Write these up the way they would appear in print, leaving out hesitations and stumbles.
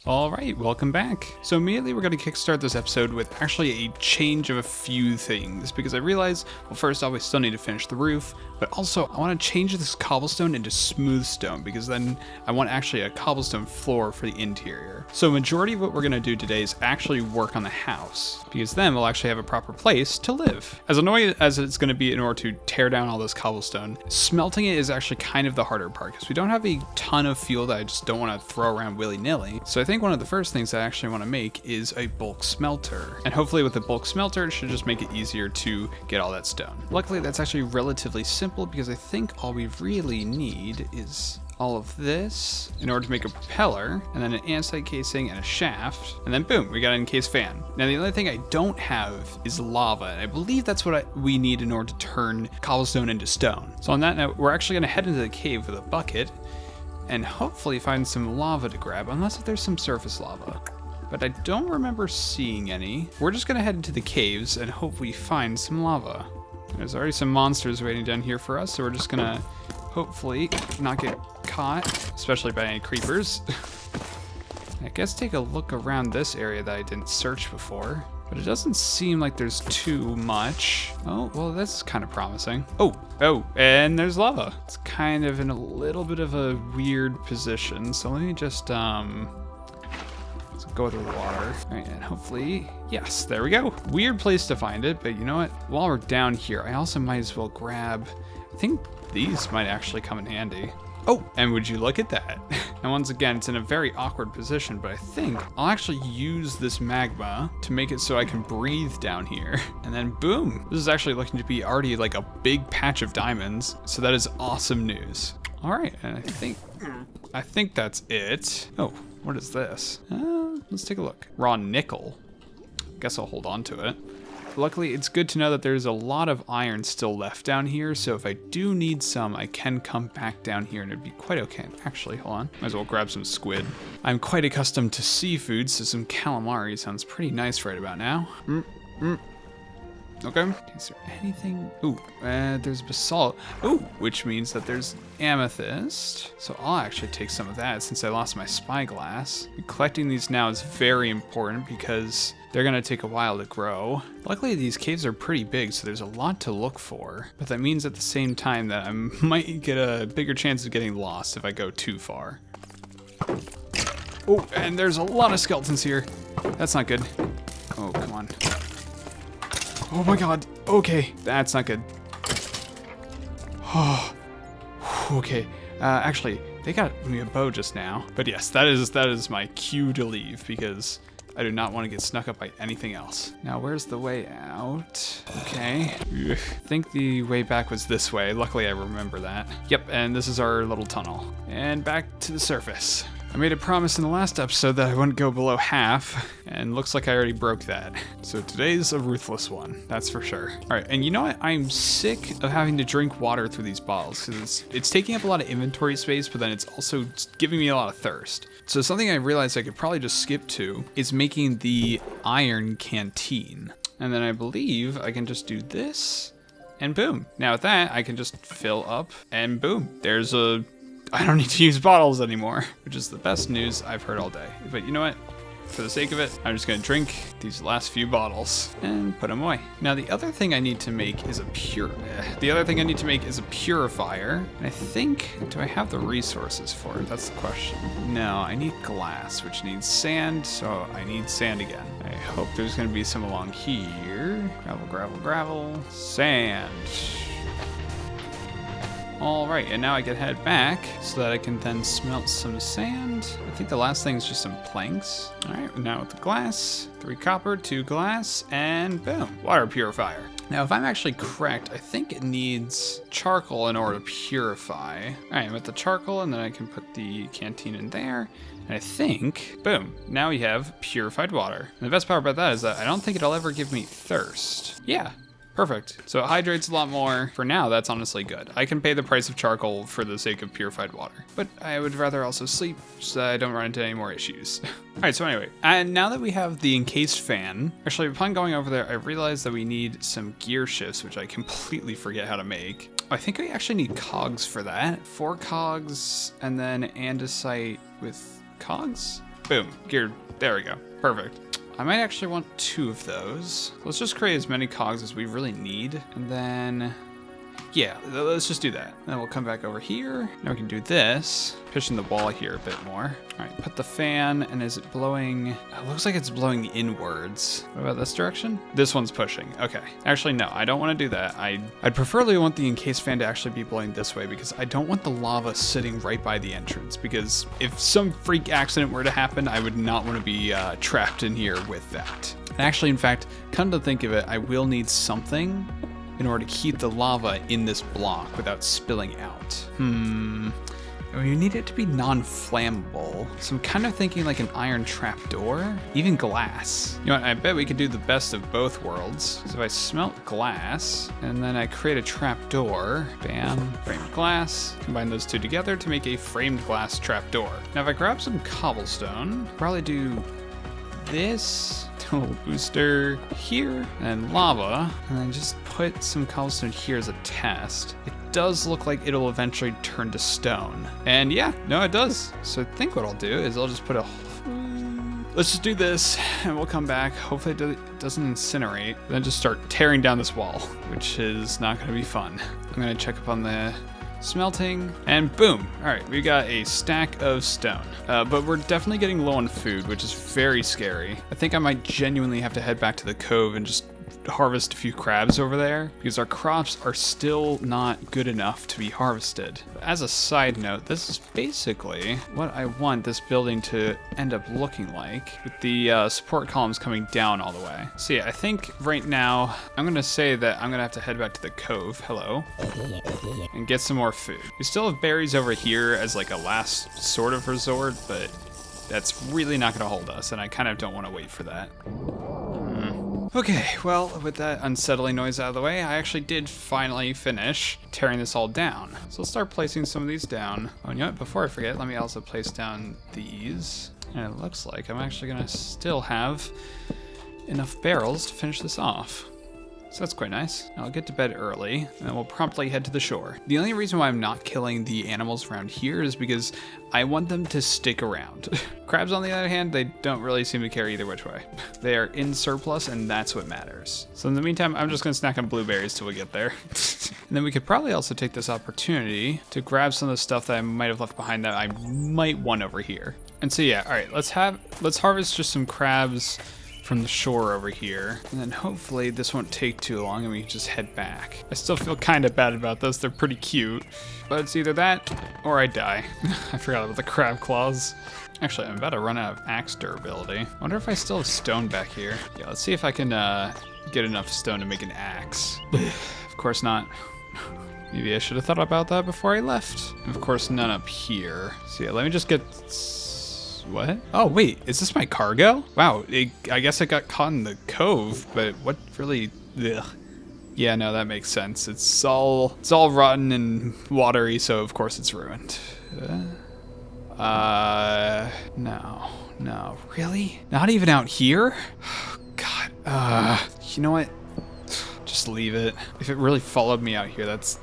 All right, welcome back. So immediately we're going to kickstart this episode with actually a change of a few things, because I realized, well, first off, we still need to finish the roof, but also I want to change this cobblestone into smooth stone, because then I want actually a cobblestone floor for the interior. So majority of what we're going to do today is actually work on the house, because then we'll actually have a proper place to live. As annoying as it's going to be in order to tear down all this cobblestone, smelting it is actually kind of the harder part, because we don't have a ton of fuel that I just don't want to throw around willy-nilly. So I think one of the first things I actually want to make is a bulk smelter. And hopefully with the bulk smelter, it should just make it easier to get all that stone. Luckily, that's actually relatively simple, because I think all we really need is all of this in order to make a propeller, and then an andesite casing and a shaft, and then boom, we got an encased fan. Now the only thing I don't have is lava, and I believe that's what we need in order to turn cobblestone into stone. So on that note, we're actually going to head into the cave with a bucket and hopefully find some lava to grab, unless if there's some surface lava. But I don't remember seeing any. We're just gonna head into the caves and hope we find some lava. There's already some monsters waiting down here for us, so we're just gonna hopefully not get caught, especially by any creepers. I guess take a look around this area that I didn't search before, but it doesn't seem like there's too much. Oh, well, that's kind of promising. Oh, and there's lava. It's kind of in a little bit of a weird position, so let me just, let's go through the water. All right, and hopefully, yes, there we go. Weird place to find it, but you know what? While we're down here, I also might as well grab, I think these might actually come in handy. Oh, and would you look at that? And once again, it's in a very awkward position, but I think I'll actually use this magma to make it so I can breathe down here. And then boom, this is actually looking to be already like a big patch of diamonds. So that is awesome news. All right, and I think that's it. Oh, what is this? Let's take a look. Raw nickel. Guess I'll hold on to it. Luckily, it's good to know that there's a lot of iron still left down here, so if I do need some, I can come back down here and it'd be quite okay. Actually, hold on. Might as well grab some squid. I'm quite accustomed to seafood, so some calamari sounds pretty nice right about now. Okay. Is there anything? Ooh, there's basalt. Ooh, which means that there's amethyst. So I'll actually take some of that since I lost my spyglass. Collecting these now is very important because they're gonna take a while to grow. Luckily, these caves are pretty big, so there's a lot to look for. But that means at the same time that I might get a bigger chance of getting lost if I go too far. Oh, and there's a lot of skeletons here. That's not good. Oh, come on. Oh my god, okay, that's not good. Oh, okay, actually, they got me a bow just now. But yes, that is my cue to leave, because I do not want to get snuck up by anything else. Now, where's the way out? Okay, I think the way back was this way. Luckily, I remember that. Yep, and this is our little tunnel. And back to the surface. I made a promise in the last episode that I wouldn't go below half, and looks like I already broke that. So today's a ruthless one, that's for sure. All right, and you know what? I'm sick of having to drink water through these bottles, because it's taking up a lot of inventory space, but then it's also giving me a lot of thirst. So something I realized I could probably just skip to is making the iron canteen. And then I believe I can just do this, and boom. Now with that, I can just fill up, and boom, I don't need to use bottles anymore, which is the best news I've heard all day. But you know what? For the sake of it, I'm just gonna drink these last few bottles and put them away. Now the other thing I need to make is a purifier. And I think, do I have the resources for it? That's the question. No, I need glass, which needs sand, so I need sand again. I hope there's gonna be some along here. Gravel, gravel, gravel, sand. All right, and now I can head back so that I can then smelt some sand. I think the last thing is just some planks. All right, now with the glass, 3 copper, 2 glass, and boom, water purifier. Now, if I'm actually correct, I think it needs charcoal in order to purify. All right, with the charcoal, and then I can put the canteen in there. And I think, boom, now we have purified water. And the best part about that is that I don't think it'll ever give me thirst. Yeah. Perfect. So it hydrates a lot more. For now, that's honestly good. I can pay the price of charcoal for the sake of purified water. But I would rather also sleep so that I don't run into any more issues. All right, so anyway, and now that we have the encased fan, actually upon going over there, I realized that we need some gear shifts, which I completely forget how to make. I think we actually need cogs for that. 4 cogs and then andesite with cogs? Boom. Geared. There we go. Perfect. I might actually want 2 of those. Let's just create as many cogs as we really need. And then, yeah, let's just do that. Then we'll come back over here. Now we can do this, pushing the wall here a bit more. All right, put the fan, and is it blowing? It looks like it's blowing inwards. What about this direction? This one's pushing. Okay. Actually, no, I don't want to do that. I'd preferably want the encased fan to actually be blowing this way because I don't want the lava sitting right by the entrance, because if some freak accident were to happen, I would not want to be trapped in here with that. And actually, in fact, come to think of it, I will need something in order to keep the lava in this block without spilling out. We need it to be non-flammable. So I'm kind of thinking like an iron trapdoor, even glass. You know what, I bet we could do the best of both worlds. So if I smelt glass and then I create a trapdoor, bam, framed glass, combine those two together to make a framed glass trapdoor. Now if I grab some cobblestone, probably do this, a little booster here, and lava, and then just put some cobblestone here as a test. It does look like it'll eventually turn to stone. And yeah, no, it does. So I think what I'll do is I'll just put let's just do this, and we'll come back. Hopefully it doesn't incinerate. Then just start tearing down this wall, which is not gonna be fun. I'm gonna check up on the smelting, and boom. All right, we got a stack of stone, but we're definitely getting low on food, which is very scary. I think I might genuinely have to head back to the cove and just harvest a few crabs over there because our crops are still not good enough to be harvested. As a side note, this is basically what I want this building to end up looking like, with the support columns coming down all the way. So yeah, I think right now I'm gonna say that I'm gonna have to head back to the cove, hello, and get some more food. We still have berries over here as like a last sort of resort, but that's really not gonna hold us, and I kind of don't want to wait for that. Okay, well, with that unsettling noise out of the way, I actually did finally finish tearing this all down. So let's start placing some of these down. Oh, you know what? Before I forget, let me also place down these. And it looks like I'm actually gonna still have enough barrels to finish this off. So that's quite nice. I'll get to bed early, and then we'll promptly head to the shore. The only reason why I'm not killing the animals around here is because I want them to stick around. Crabs, on the other hand, they don't really seem to care either which way. They are in surplus, and that's what matters. So in the meantime, I'm just gonna snack on blueberries till we get there. And then we could probably also take this opportunity to grab some of the stuff that I might have left behind that I might want over here. And so yeah, all right, let's harvest just some crabs from the shore over here, and then hopefully this won't take too long and we can just head back. I still feel kind of bad about this. They're pretty cute, but it's either that or I die. I forgot about the crab claws. Actually, I'm about to run out of axe durability. I wonder if I still have stone back here. Yeah, let's see if I can get enough stone to make an axe. Of course not. Maybe I should have thought about that before I left. And of course, none up here. So yeah, let me just get... What? Oh, wait, is this my cargo? Wow, I guess it got caught in the cove, but what really... Ugh. Yeah, no, that makes sense. It's all rotten and watery, so of course it's ruined. No, really? Not even out here? God, you know what? Just leave it. If it really followed me out here, that's...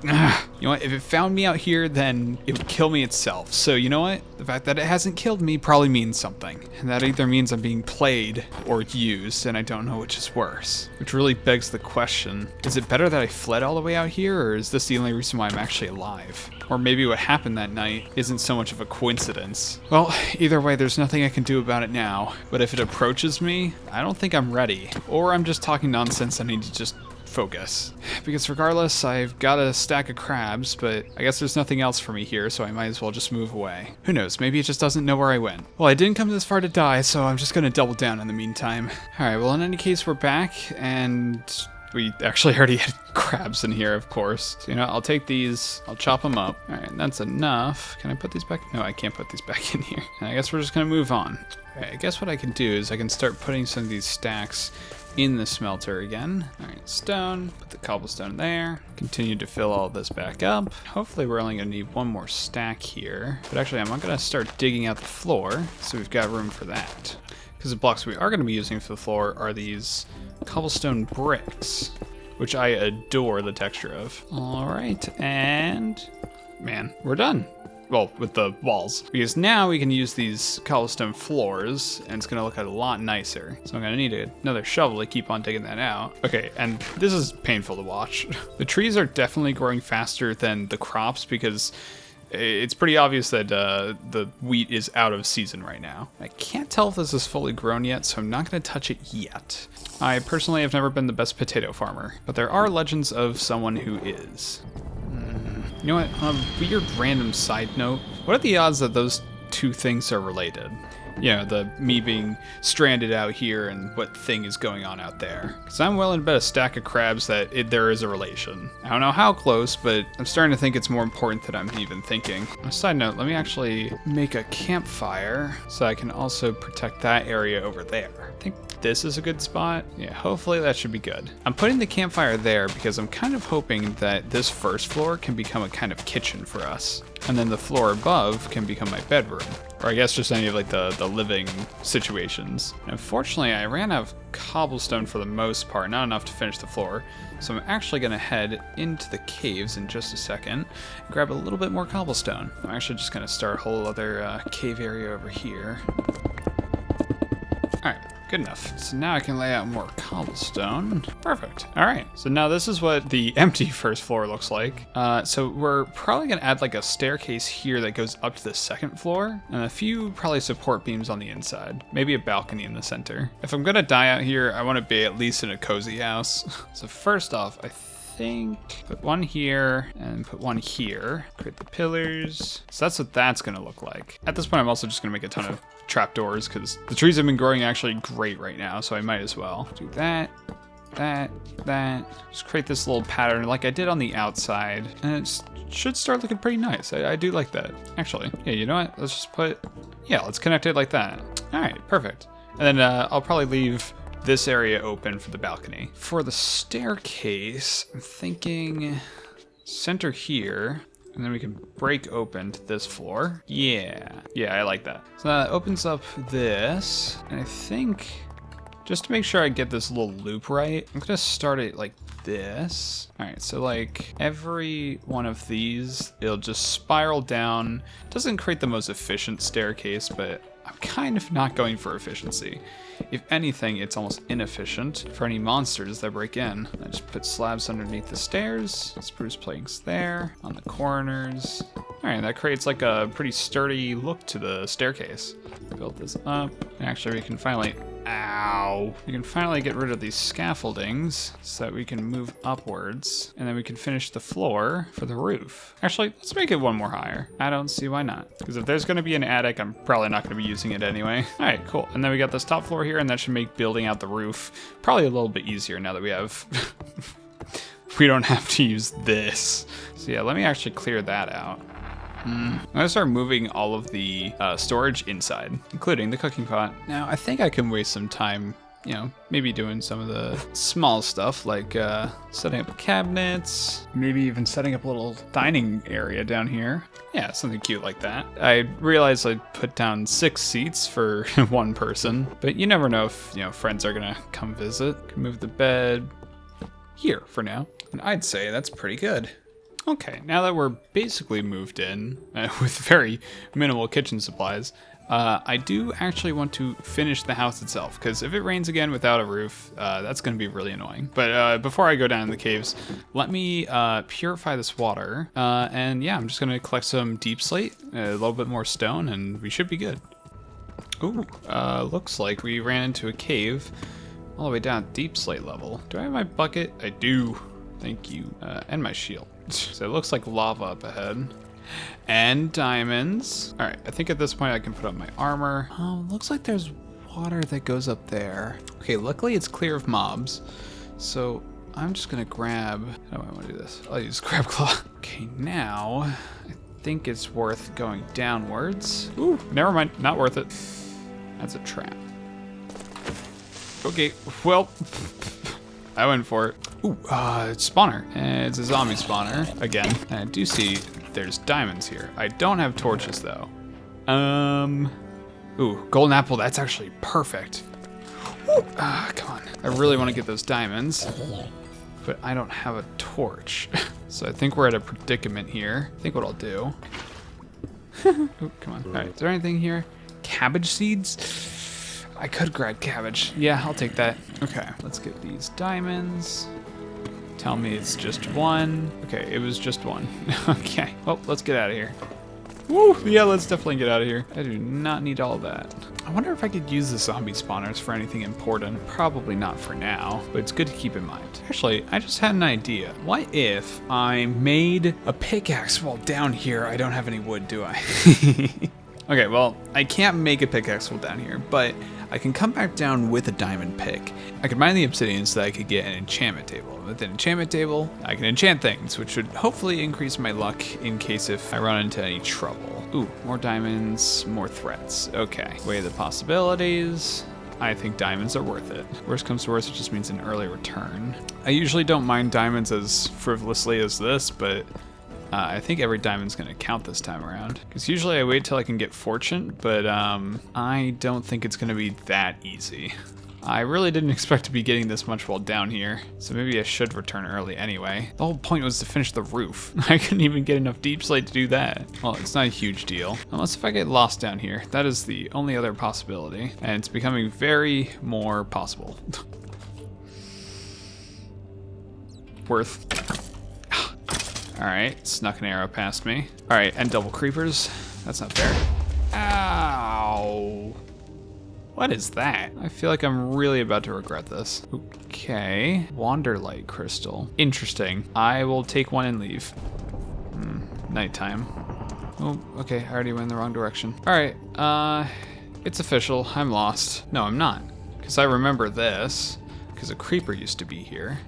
You know what, if it found me out here, then it would kill me itself. So you know what? The fact that it hasn't killed me probably means something. And that either means I'm being played or used, and I don't know which is worse. Which really begs the question, is it better that I fled all the way out here, or is this the only reason why I'm actually alive? Or maybe what happened that night isn't so much of a coincidence. Well, either way, there's nothing I can do about it now. But if it approaches me, I don't think I'm ready. Or I'm just talking nonsense, I need to just focus. Because regardless, I've got a stack of crabs, but I guess there's nothing else for me here, so I might as well just move away. Who knows, maybe it just doesn't know where I went. Well, I didn't come this far to die, so I'm just gonna double down in the meantime. Alright, well in any case, we're back, and we actually already had crabs in here, of course. So, you know, I'll take these, I'll chop them up. Alright, that's enough. Can I put these back? No, I can't put these back in here. And I guess we're just gonna move on. Alright, I guess what I can do is I can start putting some of these stacks in the smelter again. All right, stone, put the cobblestone there. Continue to fill all this back up. Hopefully we're only gonna need one more stack here. But actually I'm not gonna start digging out the floor, so we've got room for that. Because the blocks we are gonna be using for the floor are these cobblestone bricks, which I adore the texture of. All right, and man, we're done. well, with the walls. Because now we can use these cobblestone floors, and it's gonna look a lot nicer. So I'm gonna need another shovel to keep on digging that out. Okay, and this is painful to watch. The trees are definitely growing faster than the crops because it's pretty obvious that the wheat is out of season right now. I can't tell if this is fully grown yet, so I'm not gonna touch it yet. I personally have never been the best potato farmer, but there are legends of someone who is. You know what, on a weird random side note, what are the odds that those two things are related? You know, the me being stranded out here and what thing is going on out there. Because I'm willing to bet a stack of crabs that there is a relation. I don't know how close, but I'm starting to think it's more important than I'm even thinking. On a side note, let me actually make a campfire so I can also protect that area over there. I think this is a good spot. Yeah, hopefully that should be good. I'm putting the campfire there because I'm kind of hoping that this first floor can become a kind of kitchen for us. And then the floor above can become my bedroom. Or I guess just any of like the living situations. And unfortunately, I ran out of cobblestone for the most part, not enough to finish the floor. So I'm actually gonna head into the caves in just a second and grab a little bit more cobblestone. I'm actually just gonna start a whole other cave area over here. All right. Good enough. So now I can lay out more cobblestone. Perfect. All right. So now this is what the empty first floor looks like. So we're probably going to add like a staircase here that goes up to the second floor and a few probably support beams on the inside. Maybe a balcony in the center. If I'm going to die out here, I want to be at least in a cozy house. So first off, I think put one here and put one here. Create the pillars. So that's what that's going to look like. At this point, I'm also just going to make a ton of trapdoors because the trees have been growing actually great right now, so I might as well do that. Just create this little pattern like I did on the outside, and it should start looking pretty nice. I do like that. Actually, yeah, you know what? Let's just let's connect it like that. All right, perfect. And then I'll probably leave this area open for the balcony. For the staircase, I'm thinking center here. And then we can break open to this floor. Yeah, I like that. So that opens up this. And I think, just to make sure I get this little loop right, I'm gonna start it like this. All right, so like every one of these, it'll just spiral down. Doesn't create the most efficient staircase, but I'm kind of not going for efficiency. If anything, it's almost inefficient for any monsters that break in. I just put slabs underneath the stairs, spruce planks there, on the corners. All right, that creates like a pretty sturdy look to the staircase. Build this up. Actually, we can finally get rid of these scaffoldings so that we can move upwards, and then we can finish the floor for the roof. Actually, let's make it one more higher. I don't see why not. Because if there's gonna be an attic, I'm probably not gonna be using it anyway. All right, cool. And then we got this top floor here, and that should make building out the roof probably a little bit easier now that we have, we don't have to use this. So yeah, let me actually clear that out. I'm gonna start moving all of the storage inside, including the cooking pot. Now, I think I can waste some time, you know, maybe doing some of the small stuff like setting up cabinets, maybe even setting up a little dining area down here. Yeah, something cute like that. I realized I put down 6 seats for one person, but you never know if, you know, friends are gonna come visit. Can move the bed here for now, and I'd say that's pretty good. Okay, now that we're basically moved in with very minimal kitchen supplies, I do actually want to finish the house itself, because if it rains again without a roof, that's going to be really annoying. But before I go down in the caves, let me purify this water. And yeah, I'm just going to collect some deep slate, a little bit more stone, and we should be good. Ooh, looks like we ran into a cave all the way down at deep slate level. Do I have my bucket? I do. Thank you. And my shield. So it looks like lava up ahead. And diamonds. All right, I think at this point I can put up my armor. Looks like there's water that goes up there. Okay, luckily it's clear of mobs. So I'm just gonna grab, how do I wanna do this? I'll use grab claw. Okay, now I think it's worth going downwards. Ooh, never mind, not worth it. That's a trap. Okay, well, I went for it. Ooh, it's spawner. It's a zombie spawner, again. And I do see there's diamonds here. I don't have torches, though. Ooh, golden apple, that's actually perfect. Come on. I really want to get those diamonds, but I don't have a torch. So I think we're at a predicament here. I think what I'll do Oh, come on. All right, is there anything here? Cabbage seeds? I could grab cabbage. Yeah, I'll take that. Okay, let's get these diamonds. Tell me it's just one. Okay, it was just one. Okay, well, let's get out of here. Woo, yeah, let's definitely get out of here. I do not need all that. I wonder if I could use the zombie spawners for anything important. Probably not for now, but it's good to keep in mind. Actually, I just had an idea. What if I made a pickaxe while down here? I don't have any wood, do I? Okay, well, I can't make a pickaxe while down here, but I can come back down with a diamond pick. I could mine the obsidian so that I could get an enchantment table. With an enchantment table, I can enchant things, which would hopefully increase my luck in case if I run into any trouble. Ooh, more diamonds, more threats. Okay, weigh the possibilities. I think diamonds are worth it. Worst comes to worst, it just means an early return. I usually don't mind diamonds as frivolously as this, but I think every diamond's gonna count this time around. Because usually I wait till I can get fortune, but I don't think it's gonna be that easy. I really didn't expect to be getting this much while down here, so maybe I should return early anyway. The whole point was to finish the roof. I couldn't even get enough deep slate to do that. Well, it's not a huge deal. Unless if I get lost down here. That is the only other possibility, and it's becoming very more possible. Worth. Alright, snuck an arrow past me. Alright, and double creepers. That's not fair. Ow. What is that? I feel like I'm really about to regret this. Okay. Wanderlight crystal. Interesting. I will take one and leave. Nighttime. Oh, okay. I already went in the wrong direction. Alright, it's official. I'm lost. No, I'm not. Because I remember this. Because a creeper used to be here.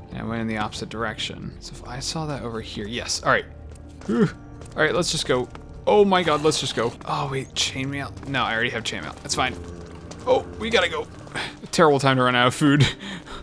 And I went in the opposite direction. So if I saw that over here, yes. All right. All right, let's just go. Oh my God, let's just go. Oh wait, chainmail. No, I already have chainmail. That's fine. Oh, we gotta go. Terrible time to run out of food.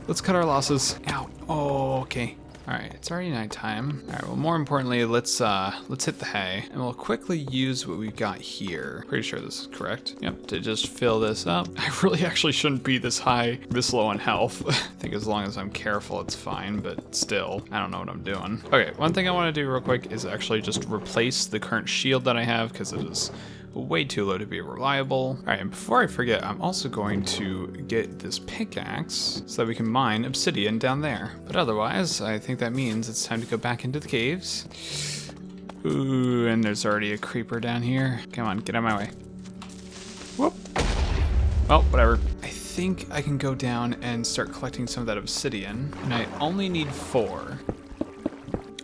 Let's cut our losses. Ow. Oh, okay. All right, it's already nighttime. All right, well, more importantly, let's hit the hay, and we'll quickly use what we've got here. Pretty sure this is correct. Yep, to just fill this up. I really actually shouldn't be this high, this low on health. I think as long as I'm careful, it's fine, but still, I don't know what I'm doing. Okay, one thing I want to do real quick is actually just replace the current shield that I have, because it is way too low to be reliable. All right, and before I forget, I'm also going to get this pickaxe so that we can mine obsidian down there. But otherwise, I think that means it's time to go back into the caves. Ooh, and there's already a creeper down here. Come on, get out of my way. Whoop. Well, whatever. I think I can go down and start collecting some of that obsidian, and I only need 4. All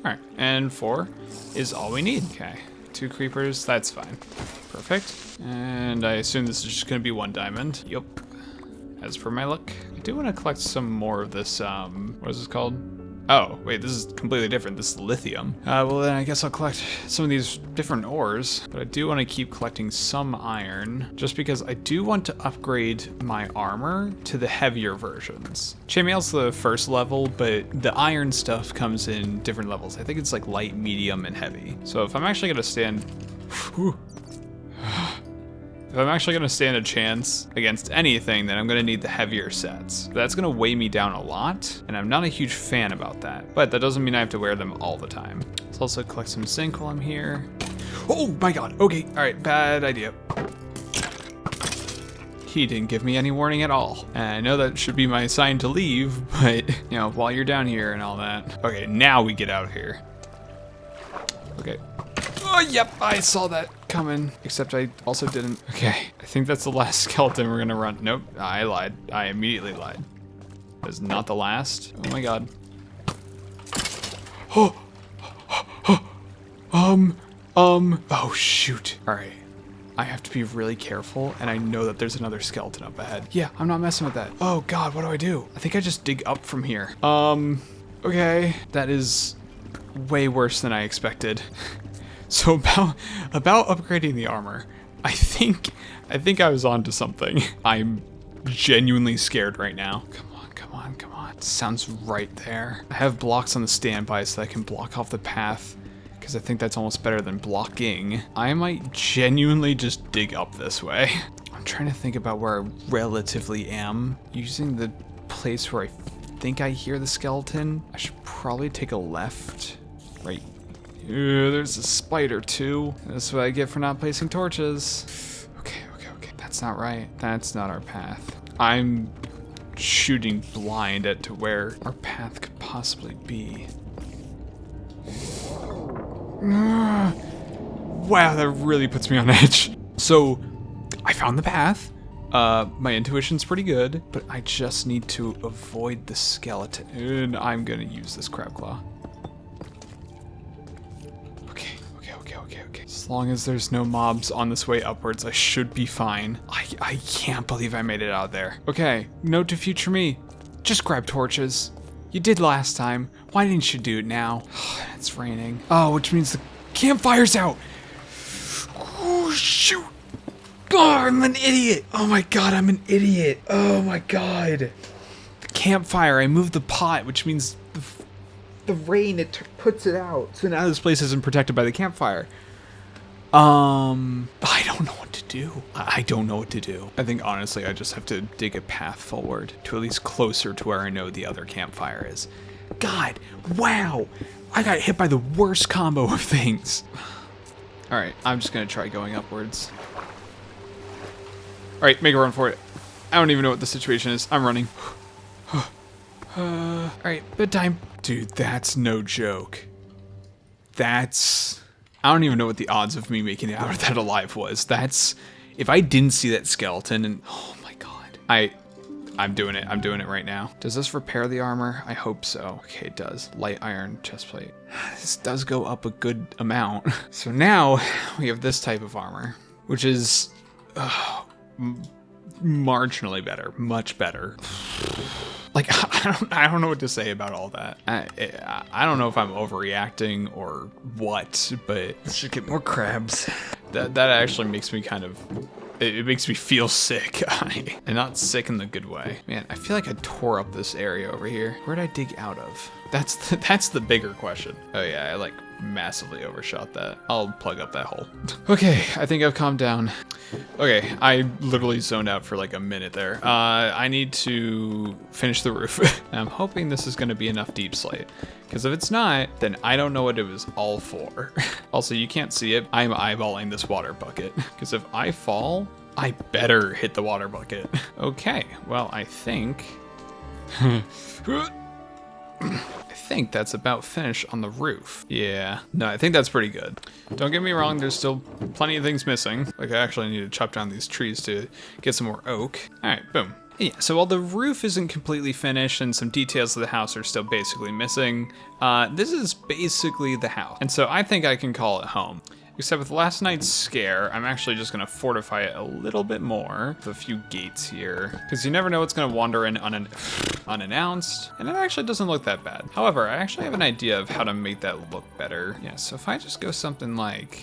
right, and 4 is all we need. Okay. 2 creepers, that's fine. Perfect. And I assume this is just gonna be 1 diamond. Yup. As per my luck. I do want to collect some more of this, what is this called? Oh, wait, this is completely different. This is lithium. Well then I guess I'll collect some of these different ores, but I do want to keep collecting some iron, just because I do want to upgrade my armor to the heavier versions. Chainmail's the first level, but the iron stuff comes in different levels. I think it's like light, medium, and heavy. So if I'm actually gonna stand... If I'm actually gonna stand a chance against anything, then I'm gonna need the heavier sets. That's gonna weigh me down a lot, and I'm not a huge fan about that. But that doesn't mean I have to wear them all the time. Let's also collect some zinc while I'm here. Oh my God, okay, all right, bad idea. He didn't give me any warning at all. And I know that should be my sign to leave, but you know, while you're down here and all that. Okay, now we get out here. Okay. Oh, yep, I saw that coming, except I also didn't. Okay, I think that's the last skeleton we're gonna run. Nope, I lied. I immediately lied. That's not the last. Oh my God. Oh shoot. All right, I have to be really careful, and I know that there's another skeleton up ahead. Yeah, I'm not messing with that. Oh God, what do I do? I think I just dig up from here. Okay, that is way worse than I expected. So about upgrading the armor, I think I was onto something. I'm genuinely scared right now. Come on, come on, come on. It sounds right there. I have blocks on the standby so that I can block off the path, because I think that's almost better than blocking. I might genuinely just dig up this way. I'm trying to think about where I relatively am. Using the place where I think I hear the skeleton, I should probably take a left right There's a spider too. That's what I get for not placing torches. Okay. That's not right. That's not our path. I'm shooting blind at to where our path could possibly be. Wow, that really puts me on edge. So, I found the path. My intuition's pretty good, but I just need to avoid the skeleton. And I'm gonna use this crab claw. Okay. As long as there's no mobs on this way upwards, I should be fine. I can't believe I made it out there. Okay, note to future me. Just grab torches. You did last time. Why didn't you do it now? It's raining. Oh, which means the campfire's out. Oh, shoot. Oh, I'm an idiot. Oh my god, I'm an idiot. Oh my god. The campfire, I moved the pot, which means the rain, it puts it out. So now this place isn't protected by the campfire. I don't know what to do. I don't know what to do. I think honestly, I just have to dig a path forward to at least closer to where I know the other campfire is. God, wow. I got hit by the worst combo of things. All right, I'm just gonna try going upwards. All right, make a run for it. I don't even know what the situation is. I'm running. All right, bedtime. Dude, that's no joke. I don't even know what the odds of me making it out of that alive was. If I didn't see that skeleton and, oh my god. I'm doing it. I'm doing it right now. Does this repair the armor? I hope so. Okay, it does. Light iron chestplate. This does go up a good amount. So now we have this type of armor, which is marginally better, much better. Like, I don't know what to say about all that. I don't know if I'm overreacting or what, but let's just get more crabs. That actually makes me kind of, it makes me feel sick. And not sick in the good way. Man, I feel like I tore up this area over here. Where'd I dig out of? That's the bigger question. Oh yeah, I like massively overshot that. I'll plug up that hole. Okay, I think I've calmed down. Okay, I literally zoned out for like a minute there. I need to finish the roof. I'm hoping this is gonna be enough deep slate. Because if it's not, then I don't know what it was all for. Also, you can't see it. I'm eyeballing this water bucket. Because if I fall, I better hit the water bucket. Okay, well, I think that's about finished on the roof. Yeah, no, I think that's pretty good. Don't get me wrong, there's still plenty of things missing. Like, I actually need to chop down these trees to get some more oak. All right, boom. Yeah, so while the roof isn't completely finished and some details of the house are still basically missing, this is basically the house. And so I think I can call it home. Except with last night's scare, I'm actually just gonna fortify it a little bit more with a few gates here. Because you never know what's gonna wander in unannounced, and it actually doesn't look that bad. However, I actually have an idea of how to make that look better. Yeah, so if I just go something like,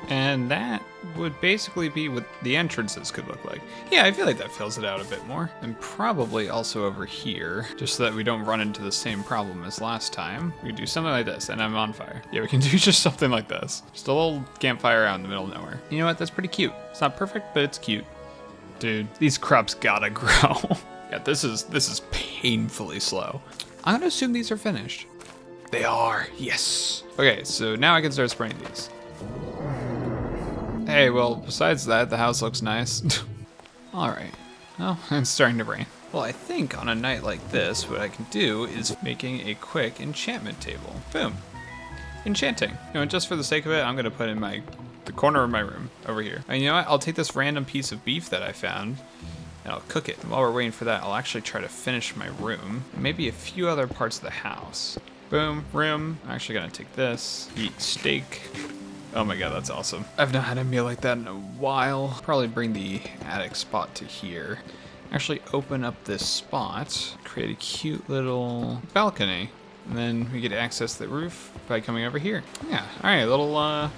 and that would basically be what the entrances could look like. Yeah, I feel like that fills it out a bit more. And probably also over here, just so that we don't run into the same problem as last time. We do something like this, and I'm on fire. Yeah, we can do just something like this. Just a little campfire out in the middle of nowhere. You know what, that's pretty cute. It's not perfect, but it's cute. Dude, these crops gotta grow. Yeah, this is painfully slow. I'm gonna assume these are finished. They are, yes. Okay, so now I can start spraying these. Hey, well, besides that, the house looks nice. All right. Well, it's starting to rain. Well, I think on a night like this, what I can do is making a quick enchantment table. Boom. Enchanting. You know, just for the sake of it, I'm gonna put in the corner of my room over here. And you know what? I'll take this random piece of beef that I found and I'll cook it. And while we're waiting for that, I'll actually try to finish my room. And maybe a few other parts of the house. Boom, room. I'm actually gonna take this, eat steak. Oh my god, that's awesome. I've not had a meal like that in a while. Probably bring the attic spot to here. Actually open up this spot, create a cute little balcony. And then we get to access the roof by coming over here. Yeah, all right, little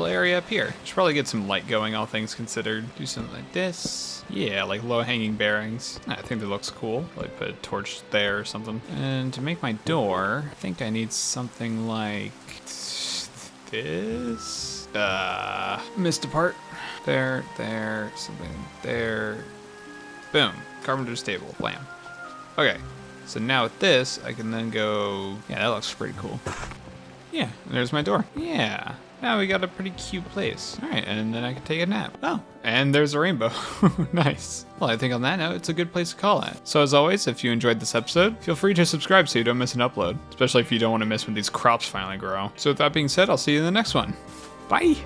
area up here. Should probably get some light going, all things considered. Do something like this. Yeah, like low-hanging bearings. I think that looks cool. Like put a torch there or something. And to make my door, I think I need something like this. Missed a part. There, something there. Boom. Carpenter's table. Blam. Okay. So now with this, I can then go, yeah, that looks pretty cool. Yeah, and there's my door. Yeah. Now we got a pretty cute place. All right, and then I can take a nap. Oh, and there's a rainbow. Nice. Well, I think on that note, it's a good place to call at. So as always, if you enjoyed this episode, feel free to subscribe so you don't miss an upload, especially if you don't want to miss when these crops finally grow. So with that being said, I'll see you in the next one. Bye.